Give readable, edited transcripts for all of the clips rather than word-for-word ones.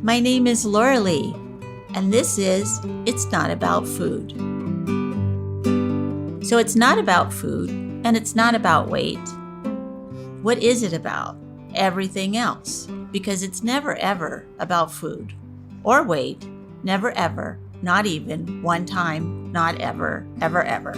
My name is Laurelee, and this is It's Not About Food. So it's not about food, and it's not about weight. What is it about? Everything else, because it's never ever about food or weight. Never ever, not even one time, not ever, ever, ever.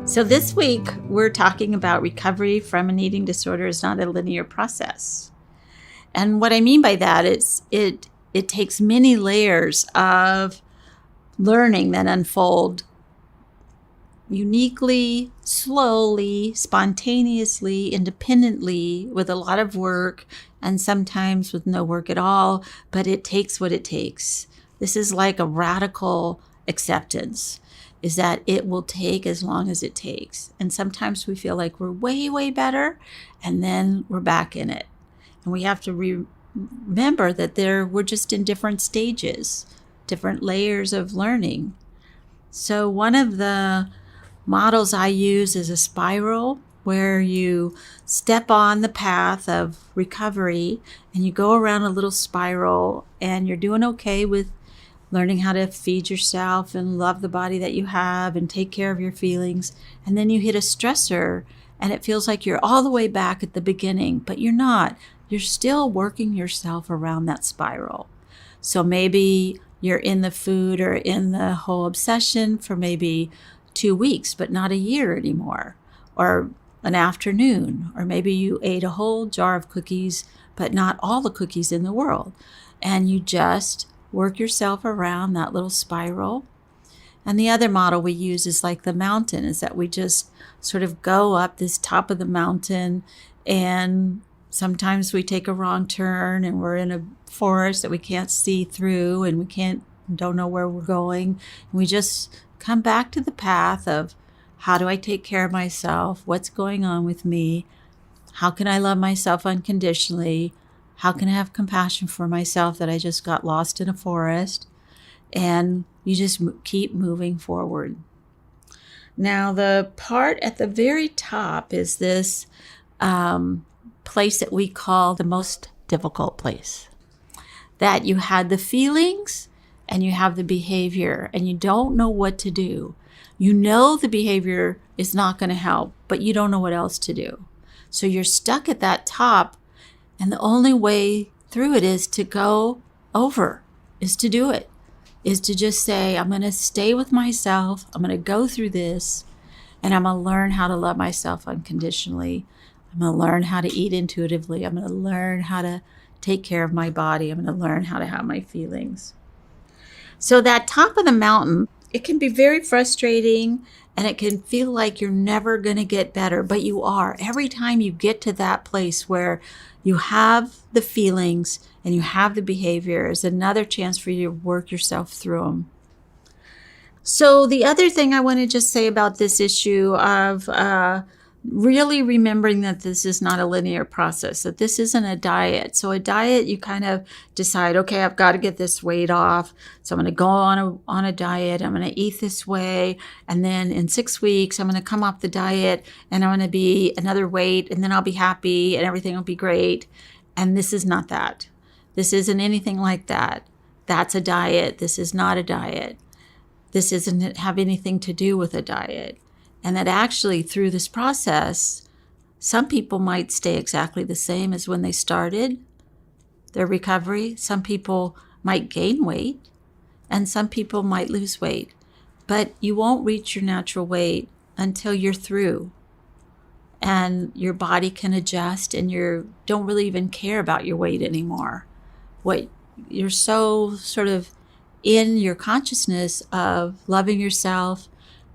So this week, we're talking about recovery from an eating disorder is not a linear process. And what I mean by that is it takes many layers of learning that unfold uniquely, slowly, spontaneously, independently, with a lot of work and sometimes with no work at all, but it takes what it takes. This is like a radical acceptance, is that it will take as long as it takes. And sometimes we feel like we're way, way better, and then we're back in it. And we have to remember that we're just in different stages, different layers of learning. So one of the models I use is a spiral where you step on the path of recovery and you go around a little spiral and you're doing okay with learning how to feed yourself and love the body that you have and take care of your feelings. And then you hit a stressor and it feels like you're all the way back at the beginning, but you're not. You're still working yourself around that spiral. So maybe you're in the food or in the whole obsession for maybe 2 weeks, but not a year anymore, or an afternoon, or maybe you ate a whole jar of cookies, but not all the cookies in the world. And you just work yourself around that little spiral. And the other model we use is like the mountain, is that we just sort of go up this top of the mountain, and sometimes we take a wrong turn and we're in a forest that we can't see through and don't know where we're going. And we just come back to the path of, how do I take care of myself? What's going on with me? How can I love myself unconditionally? How can I have compassion for myself that I just got lost in a forest? And you just keep moving forward. Now, the part at the very top is this place that we call the most difficult place. That you had the feelings and you have the behavior and you don't know what to do. You know the behavior is not going to help, but you don't know what else to do. So you're stuck at that top, and the only way through it is to go over, is to do it, is to just say, I'm going to stay with myself, I'm going to go through this, and I'm going to learn how to love myself unconditionally. I'm going to learn how to eat intuitively. I'm going to learn how to take care of my body. I'm going to learn how to have my feelings. So that top of the mountain, it can be very frustrating and it can feel like you're never going to get better, but you are. Every time you get to that place where you have the feelings and you have the behavior, is another chance for you to work yourself through them. So the other thing I want to just say about this issue of really remembering that this is not a linear process, that this isn't a diet. So a diet, you kind of decide, okay, I've got to get this weight off. So I'm going to go on a diet. I'm going to eat this way. And then in 6 weeks, I'm going to come off the diet and I'm going to be another weight, and then I'll be happy and everything will be great. And this is not that. This isn't anything like that. That's a diet. This is not a diet. This doesn't have anything to do with a diet. And that actually through this process, some people might stay exactly the same as when they started their recovery. Some people might gain weight and some people might lose weight. But you won't reach your natural weight until you're through and your body can adjust and you don't really even care about your weight anymore. You're so sort of in your consciousness of loving yourself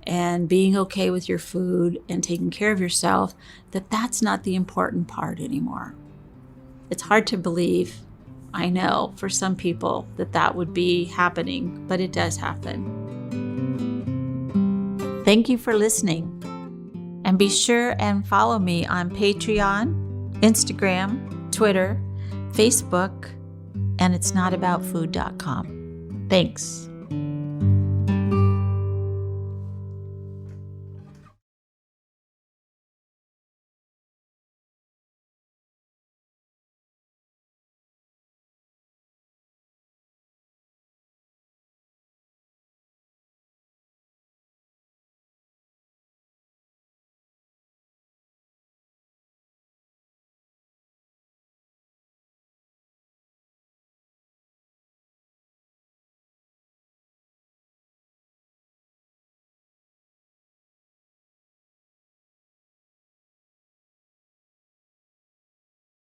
and being okay with your food and taking care of yourself, that's not the important part anymore. It's hard to believe, I know, for some people that would be happening, but it does happen. Thank you for listening. And be sure and follow me on Patreon, Instagram, Twitter, Facebook, and itsnotaboutfood.com. Thanks.